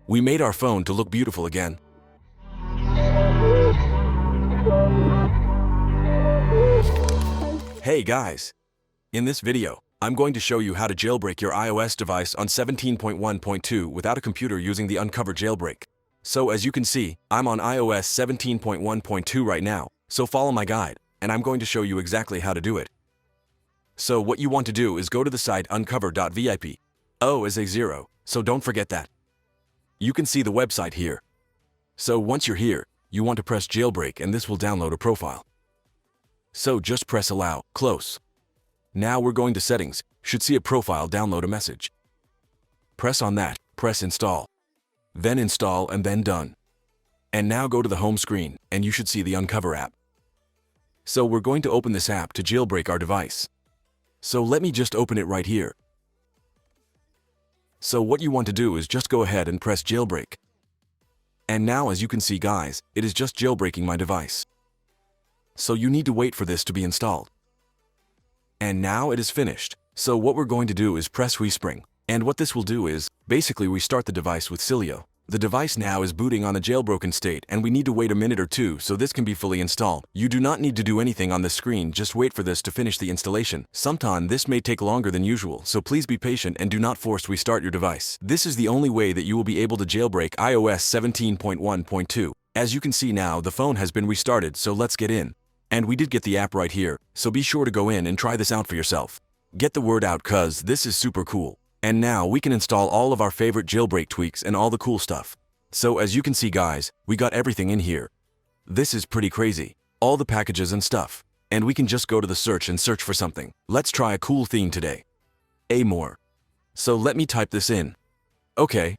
We made our phone to look beautiful again. Hey guys! In this video, I'm going to show you how to jailbreak your iOS device on 17.1.2 without a computer using the Unc0ver jailbreak. So as you can see, I'm on iOS 17.1.2 right now, so follow my guide, and I'm going to show you exactly how to do it. So what you want to do is go to the site Unc0ver.vip. O is a 0, so don't forget that. You can see the website here. So once you're here, you want to press jailbreak and this will download a profile. So just press allow, close. Now we're going to settings, should see a profile download a message. Press on that, press install. Then install and then done. And now go to the home screen and you should see the Unc0ver app. So we're going to open this app to jailbreak our device. So let me just open it right here. So what you want to do is just go ahead and press jailbreak. And now as you can see guys, it is just jailbreaking my device. So you need to wait for this to be installed. And now it is finished. So what we're going to do is press respring. And what this will do is, basically restart the device with Cilio. The device now is booting on a jailbroken state and we need to wait a minute or two so this can be fully installed. You do not need to do anything on this screen, just wait for this to finish the installation. Sometime this may take longer than usual, so please be patient and do not force restart your device. This is the only way that you will be able to jailbreak iOS 17.1.2. As you can see now, the phone has been restarted, so let's get in. And we did get the app right here, so be sure to go in and try this out for yourself. Get the word out cause this is super cool. And now we can install all of our favorite jailbreak tweaks and all the cool stuff. So as you can see guys, we got everything in here. This is pretty crazy. All the packages and stuff. And we can just go to the search and search for something. Let's try a cool theme today. More. So let me type this in. Okay.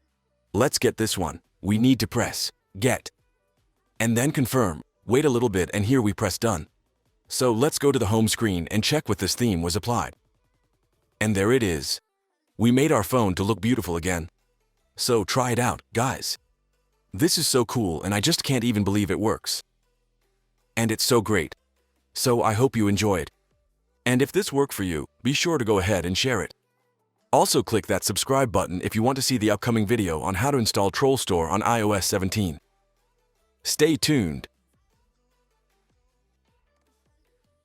Let's get this one. We need to press get. And then confirm. Wait a little bit and here we press done. So let's go to the home screen and check what this theme was applied. And there it is. We made our phone to look beautiful again. So try it out, guys. This is so cool and I just can't even believe it works. And it's so great. So I hope you enjoy it. And if this worked for you, be sure to go ahead and share it. Also click that subscribe button if you want to see the upcoming video on how to install Troll Store on iOS 17. Stay tuned.